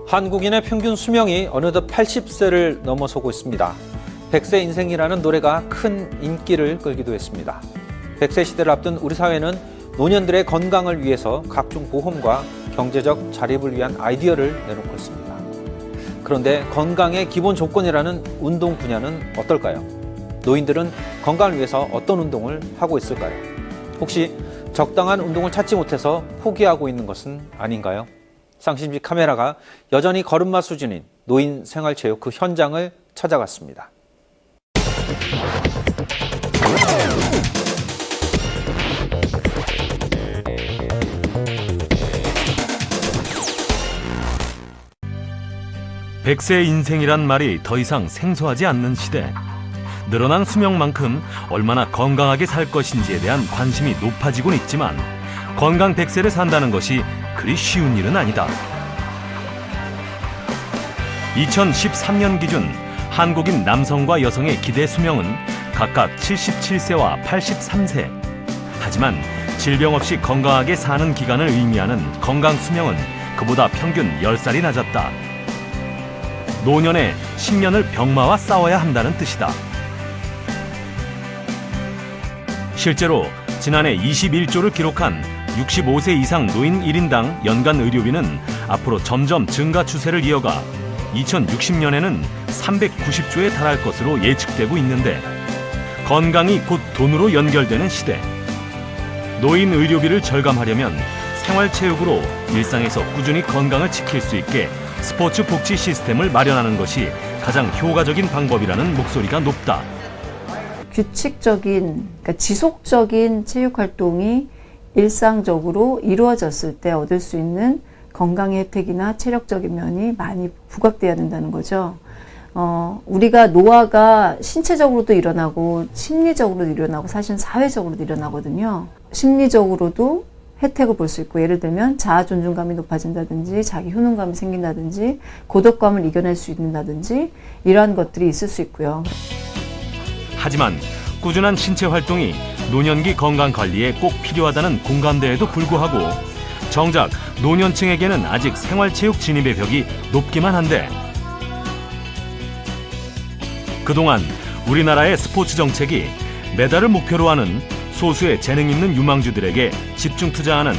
한국인의 평균 수명이 어느덧 80세를 넘어서고 있습니다. 100세 인생이라는 노래가 큰 인기를 끌기도 했습니다. 100세 시대를 앞둔 우리 사회는 노년들의 건강을 위해서 각종 보험과 경제적 자립을 위한 아이디어를 내놓고 있습니다. 그런데 건강의 기본 조건이라는 운동 분야는 어떨까요? 노인들은 건강을 위해서 어떤 운동을 하고 있을까요? 혹시 적당한 운동을 찾지 못해서 포기하고 있는 것은 아닌가요? 상심지 카메라가 여전히 걸음마 수준인 노인 생활체육 그 현장을 찾아갔습니다. 백세 인생이란 말이 더 이상 생소하지 않는 시대. 늘어난 수명만큼 얼마나 건강하게 살 것인지에 대한 관심이 높아지곤 있지만 건강 100세를 산다는 것이 그리 쉬운 일은 아니다. 2013년 기준 한국인 남성과 여성의 기대 수명은 각각 77세와 83세. 하지만 질병 없이 건강하게 사는 기간을 의미하는 건강 수명은 그보다 평균 10살이 낮았다. 노년에 10년을 병마와 싸워야 한다는 뜻이다. 실제로 지난해 21조를 기록한 65세 이상 노인 1인당 연간 의료비는 앞으로 점점 증가 추세를 이어가 2060년에는 390조에 달할 것으로 예측되고 있는데 건강이 곧 돈으로 연결되는 시대. 노인 의료비를 절감하려면 생활체육으로 일상에서 꾸준히 건강을 지킬 수 있게 스포츠 복지 시스템을 마련하는 것이 가장 효과적인 방법이라는 목소리가 높다. 규칙적인, 그러니까 지속적인 체육 활동이 일상적으로 이루어졌을 때 얻을 수 있는 건강의 혜택이나 체력적인 면이 많이 부각돼야 된다는 거죠. 우리가 노화가 신체적으로도 일어나고 심리적으로도 일어나고 사실은 사회적으로도 일어나거든요. 심리적으로도 혜택을 볼 수 있고, 예를 들면 자아 존중감이 높아진다든지 자기 효능감이 생긴다든지 고독감을 이겨낼 수 있는다든지 이러한 것들이 있을 수 있고요. 하지만 꾸준한 신체 활동이 노년기 건강 관리에 꼭 필요하다는 공감대에도 불구하고 정작 노년층에게는 아직 생활체육 진입의 벽이 높기만 한데 그동안 우리나라의 스포츠 정책이 메달을 목표로 하는 소수의 재능 있는 유망주들에게 집중 투자하는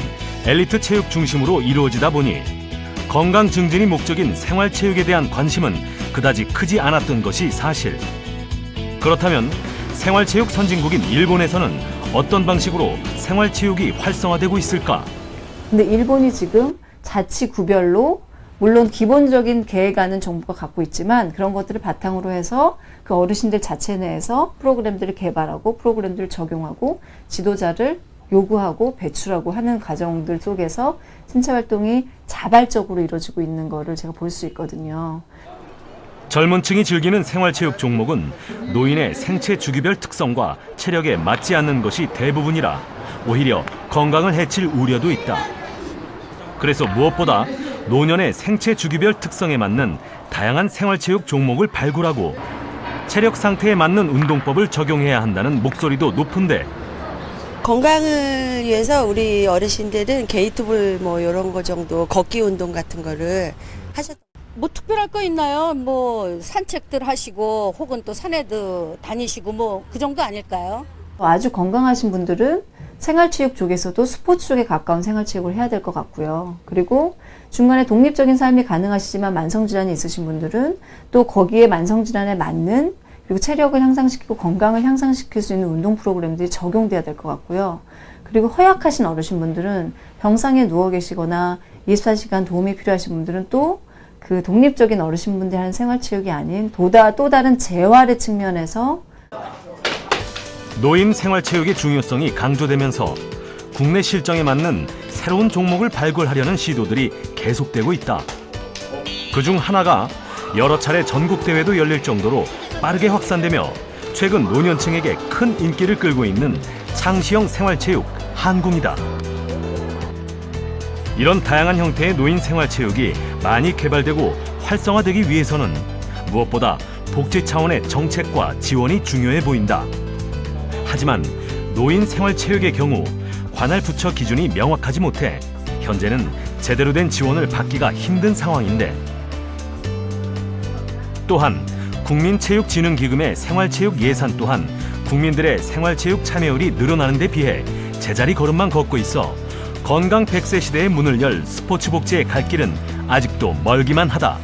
엘리트 체육 중심으로 이루어지다 보니 건강 증진이 목적인 생활체육에 대한 관심은 그다지 크지 않았던 것이 사실. 그렇다면 생활체육 선진국인 일본에서는 어떤 방식으로 생활체육이 활성화되고 있을까? 근데 일본이 지금 자치구별로 물론 기본적인 계획안은 정부가 갖고 있지만 그런 것들을 바탕으로 해서 그 어르신들 자체 내에서 프로그램들을 개발하고 프로그램들을 적용하고 지도자를 요구하고 배출하고 하는 과정들 속에서 신체 활동이 자발적으로 이루어지고 있는 거를 제가 볼 수 있거든요. 젊은 층이 즐기는 생활체육 종목은 노인의 생체 주기별 특성과 체력에 맞지 않는 것이 대부분이라 오히려 건강을 해칠 우려도 있다. 그래서 무엇보다 노년의 생체 주기별 특성에 맞는 다양한 생활체육 종목을 발굴하고 체력 상태에 맞는 운동법을 적용해야 한다는 목소리도 높은데 건강을 위해서 우리 어르신들은 게이트볼 뭐 이런 거 정도 걷기 운동 같은 거를 하셨던. 뭐 특별할 거 있나요? 뭐 산책들 하시고 혹은 또 산에도 다니시고 뭐 그 정도 아닐까요? 아주 건강하신 분들은 생활체육 쪽에서도 스포츠 쪽에 가까운 생활체육을 해야 될 것 같고요. 그리고 중간에 독립적인 삶이 가능하시지만 만성질환이 있으신 분들은 또 거기에 만성질환에 맞는 그리고 체력을 향상시키고 건강을 향상시킬 수 있는 운동 프로그램들이 적용돼야 될 것 같고요. 그리고 허약하신 어르신분들은 병상에 누워 계시거나 24시간 도움이 필요하신 분들은 또 그 독립적인 어르신분들이 하는 생활체육이 아닌 또 다른 재활의 측면에서 노인 생활체육의 중요성이 강조되면서 국내 실정에 맞는 새로운 종목을 발굴하려는 시도들이 계속되고 있다. 그중 하나가 여러 차례 전국대회도 열릴 정도로 빠르게 확산되며 최근 노년층에게 큰 인기를 끌고 있는 창시형 생활체육 한궁이다. 이런 다양한 형태의 노인 생활체육이 많이 개발되고 활성화되기 위해서는 무엇보다 복지 차원의 정책과 지원이 중요해 보인다. 하지만 노인 생활체육의 경우 관할 부처 기준이 명확하지 못해 현재는 제대로 된 지원을 받기가 힘든 상황인데 또한 국민체육진흥기금의 생활체육 예산 또한 국민들의 생활체육 참여율이 늘어나는 데 비해 제자리 걸음만 걷고 있어 건강 100세 시대의 문을 열 스포츠 복지의 갈 길은 아직도 멀기만 하다.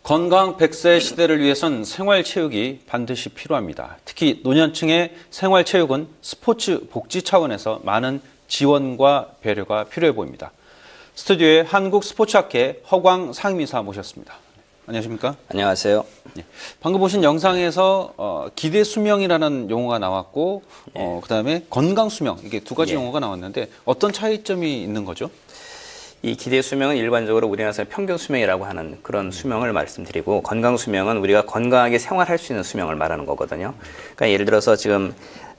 건강 100세 시대를 위해선 생활체육이 반드시 필요합니다. 특히 노년층의 생활체육은 스포츠 복지 차원에서 많은 지원과 배려가 필요해 보입니다. 스튜디오에 한국스포츠학회 허광 상임이사 모셨습니다. 안녕하십니까? 안녕하세요. 방금 보신 영상에서 기대 수명이라는 용어가 나왔고 그다음에 건강 수명 이게 두 가지 용어가 나왔는데 어떤 차이점이 있는 거죠? 이 기대 수명은 일반적으로 우리나라에서 평균 수명이라고 하는 그런 수명을 말씀드리고 건강 수명은 우리가 건강하게 생활할 수 있는 수명을 말하는 거거든요. 그러니까 예를 들어서 지금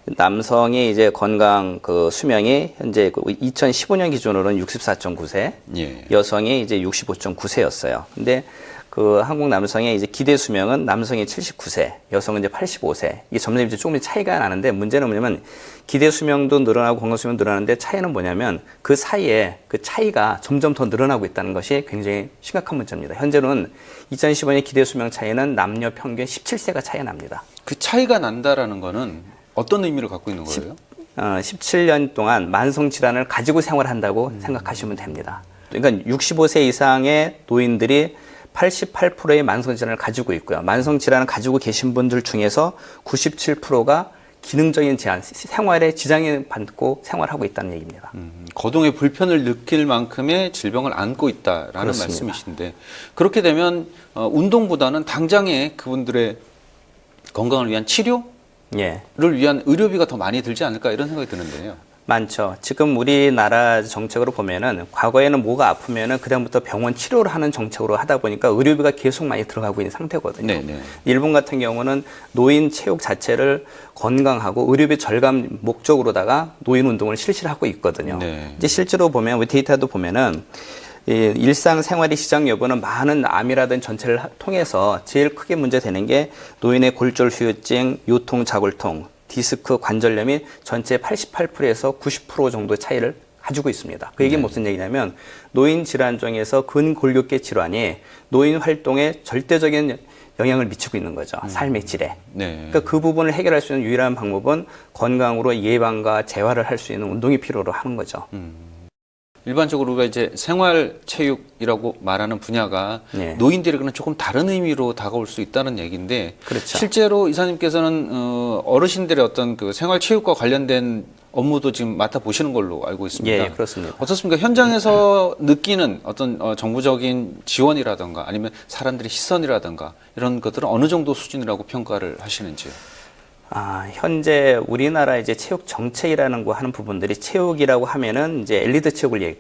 남성이 이제 건강 그 수명이 현재 2015년 기준으로는 64.9세, 예. 여성이 이제 65.9세였어요. 근데 그 한국 남성의 이제 기대 수명은 남성이 79세, 여성은 이제 85세. 이게 점점 이제 조금 차이가 나는데 문제는 뭐냐면 기대 수명도 늘어나고 건강 수명도 늘어나는데 차이는 뭐냐면 그 사이에 그 차이가 점점 더 늘어나고 있다는 것이 굉장히 심각한 문제입니다. 현재로는 2015년 기대 수명 차이는 남녀 평균 17세가 차이가 납니다. 그 차이가 난다라는 거는 어떤 의미를 갖고 있는 거예요? 17년 동안 만성 질환을 가지고 생활한다고 생각하시면 됩니다. 그러니까 65세 이상의 노인들이 88%의 만성 질환을 가지고 있고요. 만성 질환을 가지고 계신 분들 중에서 97%가 기능적인 제한, 생활에 지장을 받고 생활하고 있다는 얘기입니다. 거동에 불편을 느낄 만큼의 질병을 안고 있다라는 그렇습니다. 말씀이신데 그렇게 되면 운동보다는 당장에 그분들의 건강을 위한 치료를 예. 위한 의료비가 더 많이 들지 않을까 이런 생각이 드는데요. 많죠. 지금 우리나라 정책으로 보면은 과거에는 뭐가 아프면은 그다음부터 병원 치료를 하는 정책으로 하다 보니까 의료비가 계속 많이 들어가고 있는 상태거든요. 네네. 일본 같은 경우는 노인 체육 자체를 건강하고 의료비 절감 목적으로다가 노인 운동을 실시를 하고 있거든요. 네. 이제 실제로 보면 우리 데이터도 보면은 이 일상생활의 시장 여부는 많은 암이라든 전체를 통해서 제일 크게 문제되는 게 노인의 골절 후유증, 요통, 자골통, 디스크, 관절염이 전체 88%에서 90% 정도 차이를 가지고 있습니다. 그 얘기는 무슨 얘기냐면 노인 질환 중에서 근골격계 질환이 노인 활동에 절대적인 영향을 미치고 있는 거죠. 삶의 질에. 네. 그러니까 그 부분을 해결할 수 있는 유일한 방법은 건강으로 예방과 재활을 할 수 있는 운동이 필요로 하는 거죠. 일반적으로 우리가 이제 생활체육이라고 말하는 분야가 네. 노인들에게는 조금 다른 의미로 다가올 수 있다는 얘기인데 그렇죠. 실제로 이사님께서는 어르신들의 어떤 그 생활체육과 관련된 업무도 지금 맡아보시는 걸로 알고 있습니다. 예, 그렇습니다. 어떻습니까? 현장에서 느끼는 어떤 정부적인 지원이라든가 아니면 사람들의 시선이라든가 이런 것들은 어느 정도 수준이라고 평가를 하시는지요? 현재 우리나라 이제 체육 정책이라는 거 하는 부분들이 체육이라고 하면은 이제 엘리트 체육을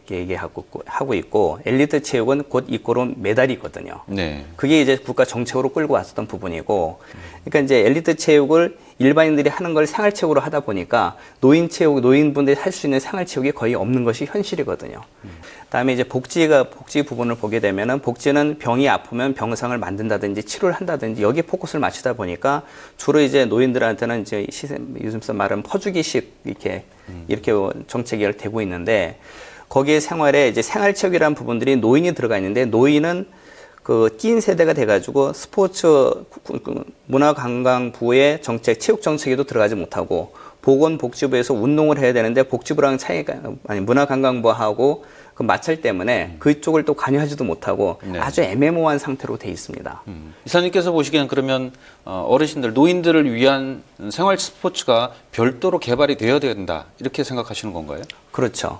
하고 있고 엘리트 체육은 곧 이꼬로 메달이거든요. 네. 그게 이제 국가 정책으로 끌고 왔었던 부분이고, 그러니까 이제 엘리트 체육을 일반인들이 하는 걸 생활체육으로 하다 보니까 노인 체육, 노인분들이 할 수 있는 생활체육이 거의 없는 것이 현실이거든요. 다음에 이제 복지 부분을 보게 되면은 복지는 병이 아프면 병상을 만든다든지 치료를 한다든지 여기에 포커스를 맞추다 보니까 주로 이제 노인들한테는 이제 요즘 말하는 퍼주기식 이렇게 정책이 되고 있는데 거기에 생활에 이제 생활체육이라는 부분들이 노인이 들어가 있는데 노인은 그 끼인 세대가 돼가지고 스포츠 문화관광부의 정책, 체육 정책에도 들어가지 못하고 보건복지부에서 운동을 해야 되는데 복지부랑 문화관광부하고 그 마찰 때문에 그쪽을 또 관여하지도 못하고 네. 아주 애매모호한 상태로 돼 있습니다. 이사님께서 보시기에는 그러면 어르신들, 노인들을 위한 생활 스포츠가 별도로 개발이 되어야 된다 이렇게 생각하시는 건가요? 그렇죠.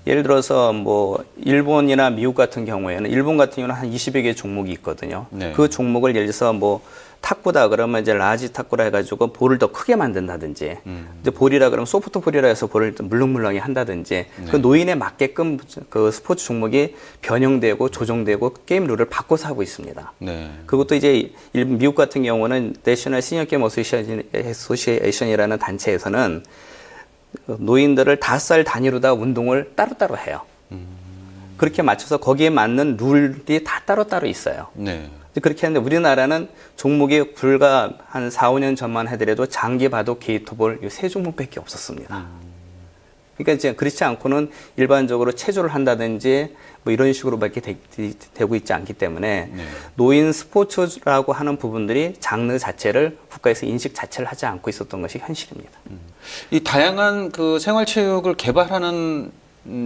예를 들어서 뭐 일본이나 미국 같은 경우에는 일본 같은 경우는 한 20여 개 종목이 있거든요. 네. 그 종목을 예를 들어서 뭐 탁구다 그러면 이제 라지 탁구라 해가지고 볼을 더 크게 만든다든지 이제 볼이라 그러면 소프트 볼이라 해서 볼을 물렁물렁히 한다든지 그 노인에 맞게끔 그 스포츠 종목이 변형되고 조정되고 게임 룰을 바꿔서 하고 있습니다. 네. 그것도 이제 미국 같은 경우는 내셔널 시니어 게임 어소시에이션이라는 단체에서는 노인들을 5살 단위로 다 운동을 따로따로 해요. 그렇게 맞춰서 거기에 맞는 룰이 다 따로따로 있어요. 네. 그렇게 하는데 우리나라는 종목이 불과 한 4, 5년 전만 하더라도 장기 바둑, 게이트볼 이 3종목밖에 없었습니다. 그러니까 이제 그렇지 않고는 일반적으로 체조를 한다든지 뭐 이런 식으로밖에 되고 있지 않기 때문에 네. 노인 스포츠라고 하는 부분들이 장르 자체를 국가에서 인식 자체를 하지 않고 있었던 것이 현실입니다. 이 다양한 그 생활체육을 개발하는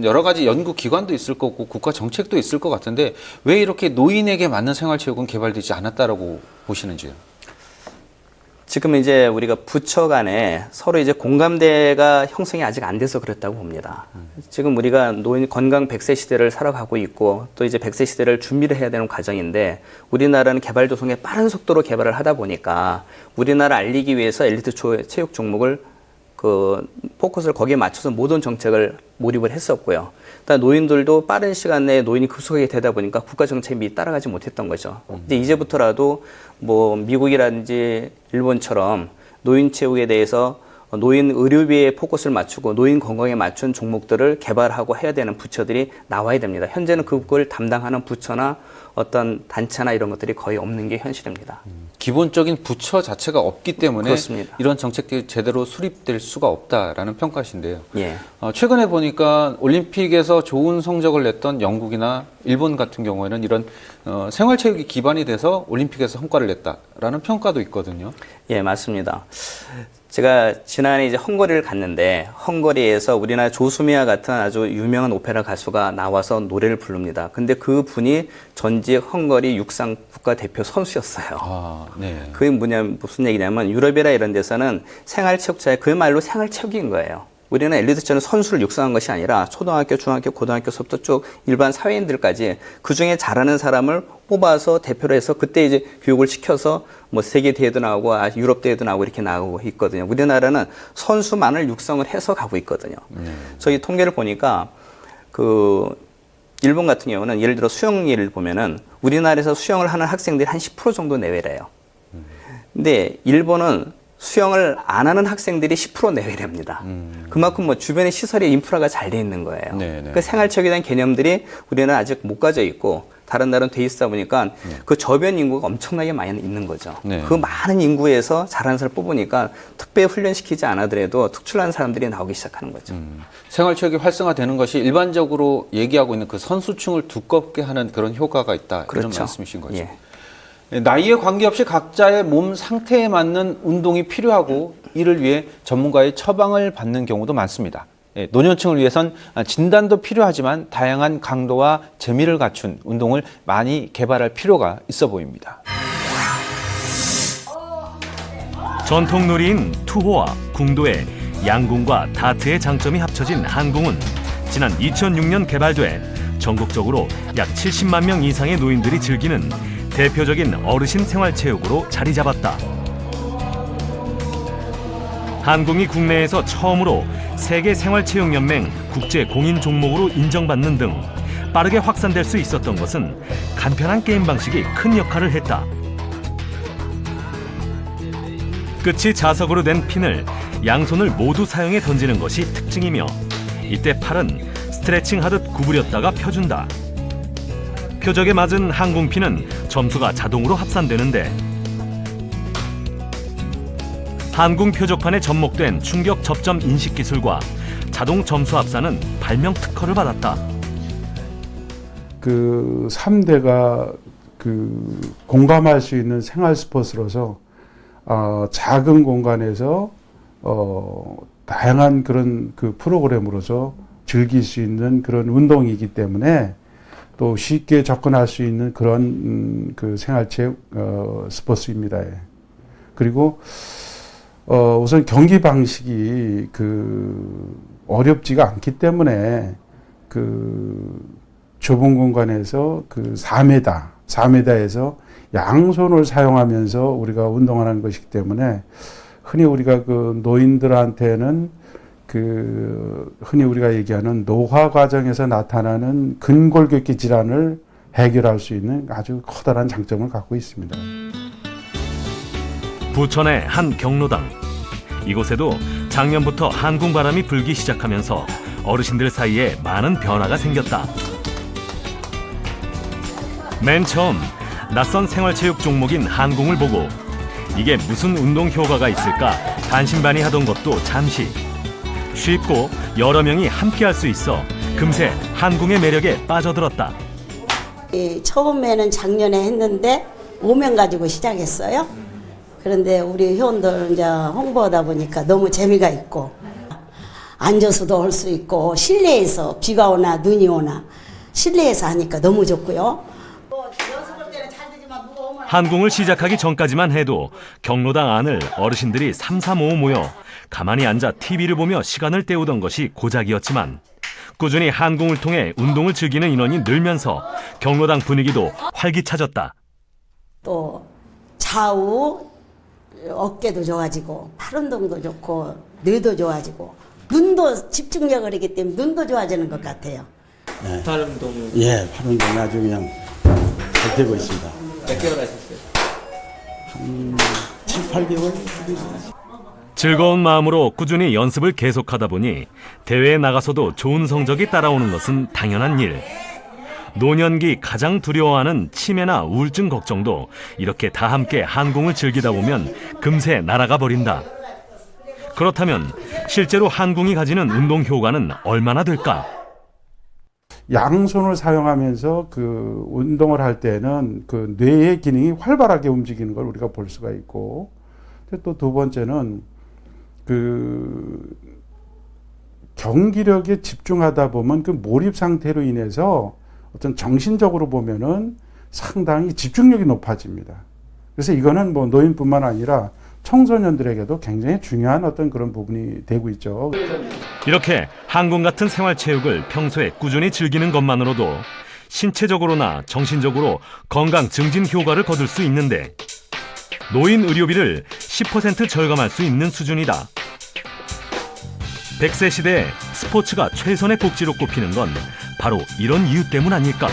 여러 가지 연구 기관도 있을 거고 국가 정책도 있을 것 같은데 왜 이렇게 노인에게 맞는 생활체육은 개발되지 않았다라고 보시는지요? 지금 이제 우리가 부처 간에 서로 이제 공감대가 형성이 아직 안 돼서 그랬다고 봅니다. 지금 우리가 노인 건강 100세 시대를 살아가고 있고 또 이제 100세 시대를 준비를 해야 되는 과정인데 우리나라는 개발 조성에 빠른 속도로 개발을 하다 보니까 우리나라 알리기 위해서 엘리트 체육 종목을 그 포커스를 거기에 맞춰서 모든 정책을 몰입을 했었고요. 일단 노인들도 빠른 시간 내에 노인이 급속하게 되다 보니까 국가 정책이 미리 따라가지 못했던 거죠. 이제 이제부터라도 뭐 미국이라든지 일본처럼 노인 체육에 대해서 노인 의료비에 포커스를 맞추고 노인 건강에 맞춘 종목들을 개발하고 해야 되는 부처들이 나와야 됩니다. 현재는 그걸 담당하는 부처나 어떤 단체나 이런 것들이 거의 없는 게 현실입니다. 기본적인 부처 자체가 없기 때문에 그렇습니다. 이런 정책들이 제대로 수립될 수가 없다라는 평가신데요. 예. 최근에 보니까 올림픽에서 좋은 성적을 냈던 영국이나 일본 같은 경우에는 이런 생활체육이 기반이 돼서 올림픽에서 성과를 냈다라는 평가도 있거든요. 예, 맞습니다. 제가 지난해 이제 헝가리를 갔는데 헝가리에서 우리나라 조수미아 같은 아주 유명한 오페라 가수가 나와서 노래를 부릅니다. 근데 그 분이 전직 헝가리 육상 국가대표 선수였어요. 아, 네. 그게 무슨 얘기냐면 유럽이나 이런 데서는 생활체육자의 그야말로 생활체육인 거예요. 우리는 엘리트처럼 선수를 육성한 것이 아니라 초등학교, 중학교, 고등학교서부터 쭉 일반 사회인들까지 그중에 잘하는 사람을 뽑아서 대표로 해서 그때 이제 교육을 시켜서 뭐 세계 대회도 나오고 유럽 대회도 나오고 이렇게 나오고 있거든요. 우리나라는 선수만을 육성을 해서 가고 있거든요. 저희 통계를 보니까 그 일본 같은 경우는 예를 들어 수영 예를 보면은 우리나라에서 수영을 하는 학생들이 한 10% 정도 내외래요. 근데 일본은 수영을 안 하는 학생들이 10% 내외랍니다. 그만큼 뭐 주변에 시설이 인프라가 잘 돼 있는 거예요. 그 생활체육에 대한 개념들이 우리는 아직 못 가져 있고 다른 나라는 돼 있다 보니까 그 저변 인구가 엄청나게 많이 있는 거죠. 그 많은 인구에서 잘하는 사람을 뽑으니까 특별히 훈련시키지 않아더라도 특출난 사람들이 나오기 시작하는 거죠. 생활체육이 활성화되는 것이 일반적으로 얘기하고 있는 그 선수층을 두껍게 하는 그런 효과가 있다. 그렇죠. 이런 말씀이신 거죠. 예. 나이에 관계없이 각자의 몸 상태에 맞는 운동이 필요하고 이를 위해 전문가의 처방을 받는 경우도 많습니다. 노년층을 위해선 진단도 필요하지만 다양한 강도와 재미를 갖춘 운동을 많이 개발할 필요가 있어 보입니다. 전통 놀이인 투호와 궁도의 양궁과 다트의 장점이 합쳐진 한궁은 지난 2006년 개발돼 전국적으로 약 70만 명 이상의 노인들이 즐기는 대표적인 어르신 생활체육으로 자리 잡았다. 한궁이 국내에서 처음으로 세계생활체육연맹 국제 공인 종목으로 인정받는 등 빠르게 확산될 수 있었던 것은 간편한 게임 방식이 큰 역할을 했다. 끝이 자석으로 된 핀을 양손을 모두 사용해 던지는 것이 특징이며 이때 팔은 스트레칭하듯 구부렸다가 펴준다. 표적에 맞은 한궁핀은 점수가 자동으로 합산되는데 한궁 표적판에 접목된 충격 접점 인식 기술과 자동 점수 합산은 발명 특허를 받았다. 그 3대가 그 공감할 수 있는 생활 스포츠로서 작은 공간에서 다양한 그런 그 프로그램으로서 즐길 수 있는 그런 운동이기 때문에 또 쉽게 접근할 수 있는 그런 그 생활체육 스포츠입니다. 그리고 우선 경기 방식이 그 어렵지가 않기 때문에 그 좁은 공간에서 그 4m에서 양손을 사용하면서 우리가 운동하는 것이기 때문에 흔히 우리가 그 노인들한테는 그 흔히 우리가 얘기하는 노화 과정에서 나타나는 근골격계 질환을 해결할 수 있는 아주 커다란 장점을 갖고 있습니다. 부천의 한 경로당. 이곳에도 작년부터 한궁 바람이 불기 시작하면서 어르신들 사이에 많은 변화가 생겼다. 맨 처음 낯선 생활체육 종목인 한궁을 보고 이게 무슨 운동 효과가 있을까 반신반의하던 것도 잠시. 쉽고 여러 명이 함께할 수 있어 금세 한궁의 매력에 빠져들었다. 처음에는 작년에 했는데 5명 가지고 시작했어요. 그런데 우리 회원들 이제 홍보하다 보니까 너무 재미가 있고 앉아서도 할 수 있고 실내에서 비가 오나 눈이 오나 실내에서 하니까 너무 좋고요. 한궁을 시작하기 전까지만 해도 경로당 안을 어르신들이 삼삼오오 모여 가만히 앉아 TV를 보며 시간을 때우던 것이 고작이었지만 꾸준히 한궁을 통해 운동을 즐기는 인원이 늘면서 경로당 분위기도 활기차졌다. 또 좌우 어깨도 좋아지고 팔 운동도 좋고 뇌도 좋아지고 눈도 집중력을 하기 때문에 눈도 좋아지는 것 같아요. 팔 운동 예, 팔 운동 아주 그냥 잘 되고 있습니다. 몇 개월 하셨어요? 한 7, 8개월? 즐거운 마음으로 꾸준히 연습을 계속하다 보니 대회에 나가서도 좋은 성적이 따라오는 것은 당연한 일. 노년기 가장 두려워하는 치매나 우울증 걱정도 이렇게 다 함께 한궁을 즐기다 보면 금세 날아가 버린다. 그렇다면 실제로 한궁이 가지는 운동 효과는 얼마나 될까? 양손을 사용하면서 그 운동을 할 때는 그 뇌의 기능이 활발하게 움직이는 걸 우리가 볼 수가 있고, 또 두 번째는 그 경기력에 집중하다 보면 그 몰입 상태로 인해서 어떤 정신적으로 보면은 상당히 집중력이 높아집니다. 그래서 이거는 뭐 노인뿐만 아니라 청소년들에게도 굉장히 중요한 어떤 그런 부분이 되고 있죠. 이렇게 한궁 같은 생활체육을 평소에 꾸준히 즐기는 것만으로도 신체적으로나 정신적으로 건강 증진 효과를 거둘 수 있는데 노인 의료비를 10% 절감할 수 있는 수준이다. 100세 시대에 스포츠가 최선의 복지로 꼽히는 건 바로 이런 이유 때문 아닐까?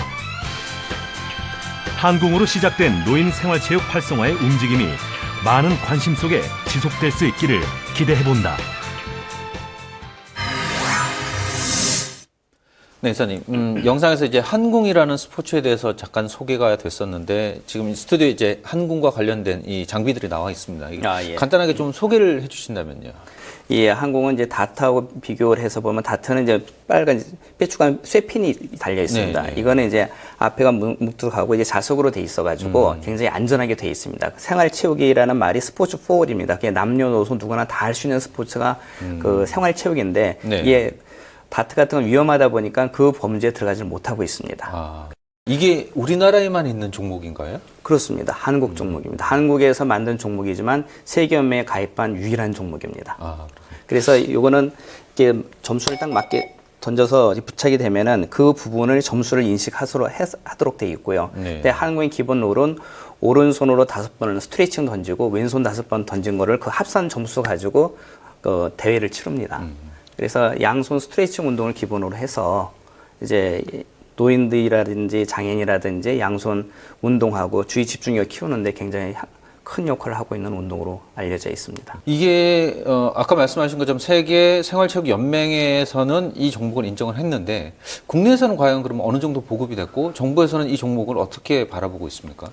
한궁으로 시작된 노인 생활체육 활성화의 움직임이 많은 관심 속에 지속될 수 있기를 기대해본다. 네, 이사님. 영상에서 이제 한궁이라는 스포츠에 대해서 잠깐 소개가 됐었는데 지금 스튜디오에 이제 한궁과 관련된 이 장비들이 나와 있습니다. 예. 간단하게 좀 소개를 해주신다면요. 예, 한궁은 이제 다트하고 비교를 해서 보면 다트는 이제 빨간 뾰족한 쇠핀이 달려 있습니다. 네. 이거는 이제 앞에가 묵뚝하고 이제 자석으로 돼 있어가지고 굉장히 안전하게 돼 있습니다. 생활체육이라는 말이 스포츠 포홀입니다. 그게 남녀노소 누구나 다 할 수 있는 스포츠가 그 생활체육인데 네. 이게 다트 같은 건 위험하다 보니까 그 범주에 들어가지 못하고 있습니다. 아, 이게 우리나라에만 있는 종목인가요? 그렇습니다. 한국 종목입니다. 한국에서 만든 종목이지만 세계연맹에 가입한 유일한 종목입니다. 아, 그래서 이거는 이렇게 점수를 딱 맞게 던져서 부착이 되면은 그 부분을 점수를 인식하도록 돼 있고요. 네. 근데 한국의 기본 룰은 오른손으로 5번을 스트레칭 던지고 왼손 5번 던진 거를 그 합산 점수 가지고 그 대회를 치릅니다. 그래서 양손 스트레칭 운동을 기본으로 해서 이제 노인들이라든지 장애인이라든지 양손 운동하고 주의 집중력 키우는데 굉장히 큰 역할을 하고 있는 운동으로 알려져 있습니다. 이게 아까 말씀하신 것처럼 세계 생활체육연맹에서는 이 종목을 인정을 했는데 국내에서는 과연 그러면 어느 정도 보급이 됐고 정부에서는 이 종목을 어떻게 바라보고 있습니까?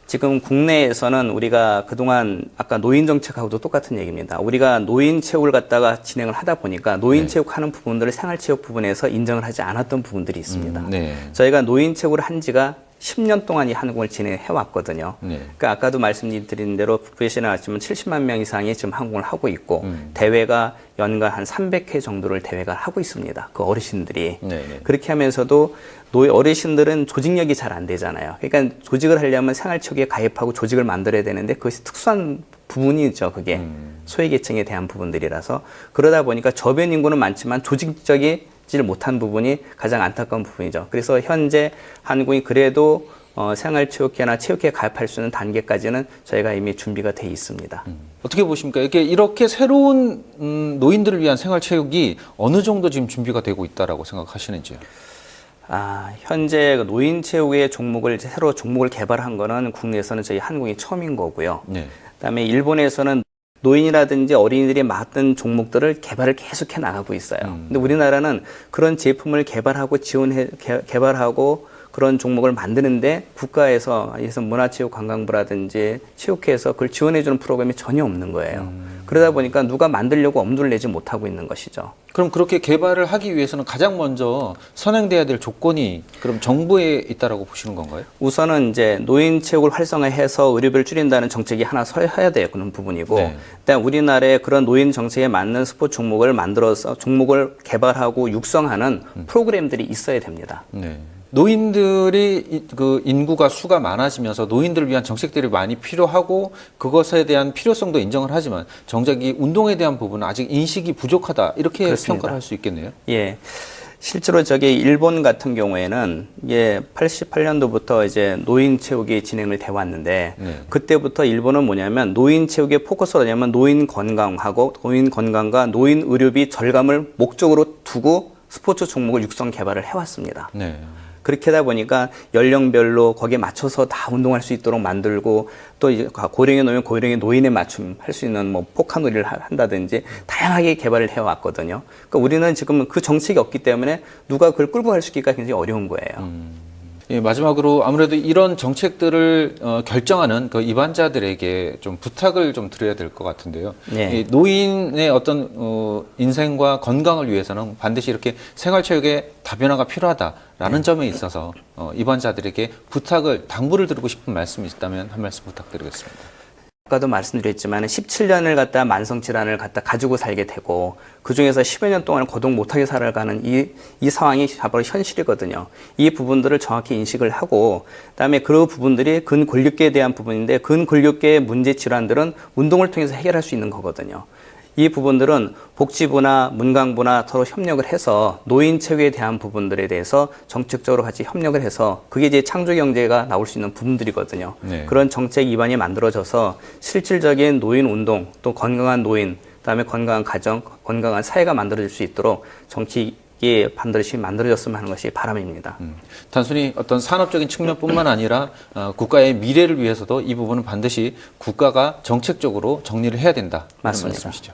지금 국내에서는 우리가 그동안 아까 노인 정책하고도 똑같은 얘기입니다. 우리가 노인 체육을 갖다가 진행을 하다 보니까 노인 체육 하는 부분들을 생활체육 부분에서 인정을 하지 않았던 부분들이 있습니다. 네. 저희가 노인 체육을 한 지가 10년 동안 이 한국을 진행해 왔거든요. 네. 그러니까 아까도 말씀드린 대로 북부에서 나왔지만 70만 명 이상이 지금 한국을 하고 있고 대회가 연간 한 300회 정도를 대회가 하고 있습니다. 그 어르신들이. 네. 그렇게 하면서도 어르신들은 조직력이 잘 안 되잖아요. 그러니까 조직을 하려면 생활체육에 가입하고 조직을 만들어야 되는데 그것이 특수한 부분이죠. 그게 소외계층에 대한 부분들이라서 그러다 보니까 저변 인구는 많지만 조직적이지 못한 부분이 가장 안타까운 부분이죠. 그래서 현재 한국이 그래도 생활체육회나 체육회에 가입할 수 있는 단계까지는 저희가 이미 준비가 돼 있습니다. 어떻게 보십니까? 이렇게 새로운 노인들을 위한 생활체육이 어느 정도 지금 준비가 되고 있다라고 생각하시는지요? 현재 노인 체육의 새로 종목을 개발한 거는 국내에서는 저희 한국이 처음인 거고요. 네. 그다음에 일본에서는 노인이라든지 어린이들이 맡은 종목들을 개발을 계속해 나가고 있어요. 근데 우리나라는 그런 제품을 개발하고 개발하고 그런 종목을 만드는데 국가에서 문화체육관광부라든지 체육회에서 그걸 지원해주는 프로그램이 전혀 없는 거예요. 그러다 보니까 누가 만들려고 엄두를 내지 못하고 있는 것이죠. 그럼 그렇게 개발을 하기 위해서는 가장 먼저 선행돼야 될 조건이 그럼 정부에 있다라고 보시는 건가요? 우선은 이제 노인 체육을 활성화해서 의료비를 줄인다는 정책이 하나 서야 돼요. 그런 부분이고. 네. 일단 우리나라에 그런 노인 정책에 맞는 스포츠 종목을 만들어서 종목을 개발하고 육성하는 프로그램들이 있어야 됩니다. 네. 노인들이 그 인구가 수가 많아지면서 노인들을 위한 정책들이 많이 필요하고 그것에 대한 필요성도 인정을 하지만 정작 이 운동에 대한 부분은 아직 인식이 부족하다 이렇게 그렇습니다. 평가를 할 수 있겠네요. 예. 실제로 일본 같은 경우에는 88년도부터 이제 노인 체육이 진행을 돼 왔는데 네. 그때부터 일본은 뭐냐면 노인 체육의 포커스가 뭐냐면 노인 건강하고 노인 건강과 노인 의료비 절감을 목적으로 두고 스포츠 종목을 육성 개발을 해왔습니다. 네. 그렇게 하다 보니까 연령별로 거기에 맞춰서 다 운동할 수 있도록 만들고 또 이제 고령에 놓이면 고령의 노인에 맞춤 할 수 있는 뭐 포카놀이를 한다든지 다양하게 개발을 해왔거든요. 그러니까 우리는 지금 그 정책이 없기 때문에 누가 그걸 끌고 갈 수 있기가 굉장히 어려운 거예요. 예, 마지막으로 아무래도 이런 정책들을 결정하는 그 입안자들에게 좀 부탁을 좀 드려야 될 것 같은데요. 네. 이 노인의 어떤 인생과 건강을 위해서는 반드시 이렇게 생활체육의 다변화가 필요하다라는 점에 있어서 입안자들에게 부탁을 당부를 드리고 싶은 말씀이 있다면 한 말씀 부탁드리겠습니다. 아까도 말씀드렸지만 17년을 갖다 만성질환을 갖다 가지고 살게 되고 그중에서 10여 년 동안 거동 못하게 살아가는 이 상황이 바로 현실이거든요. 이 부분들을 정확히 인식을 하고 그다음에 그 부분들이 근골격계에 대한 부분인데 근골격계의 문제 질환들은 운동을 통해서 해결할 수 있는 거거든요. 이 부분들은 복지부나 문광부나 서로 협력을 해서 노인 체육에 대한 부분들에 대해서 정책적으로 같이 협력을 해서 그게 이제 창조 경제가 나올 수 있는 부분들이거든요. 네. 그런 정책 기반이 만들어져서 실질적인 노인 운동 또 건강한 노인 그다음에 건강한 가정, 건강한 사회가 만들어질 수 있도록 정책이 반드시 만들어졌으면 하는 것이 바람입니다. 단순히 어떤 산업적인 측면뿐만 아니라 국가의 미래를 위해서도 이 부분은 반드시 국가가 정책적으로 정리를 해야 된다. 맞습니다. 말씀이시죠.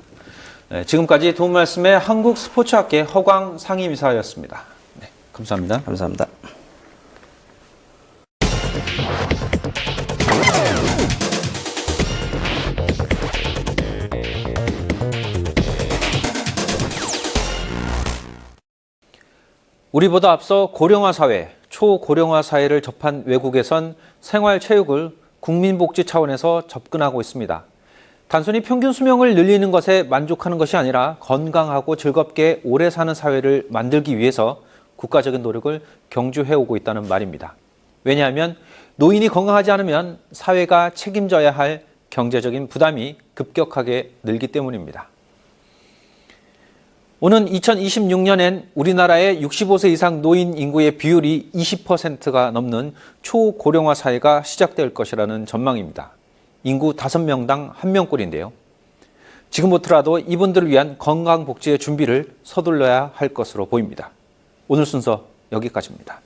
네, 지금까지 도움 말씀의 한국스포츠학회 허광 상임이사였습니다. 네, 감사합니다. 감사합니다. 우리보다 앞서 고령화 사회, 초고령화 사회를 접한 외국에선 생활체육을 국민복지 차원에서 접근하고 있습니다. 단순히 평균 수명을 늘리는 것에 만족하는 것이 아니라 건강하고 즐겁게 오래 사는 사회를 만들기 위해서 국가적인 노력을 경주해오고 있다는 말입니다. 왜냐하면 노인이 건강하지 않으면 사회가 책임져야 할 경제적인 부담이 급격하게 늘기 때문입니다. 오는 2026년엔 우리나라의 65세 이상 노인 인구의 비율이 20%가 넘는 초고령화 사회가 시작될 것이라는 전망입니다. 인구 5명당 1명꼴인데요. 지금부터라도 이분들을 위한 건강복지의 준비를 서둘러야 할 것으로 보입니다. 오늘 순서 여기까지입니다.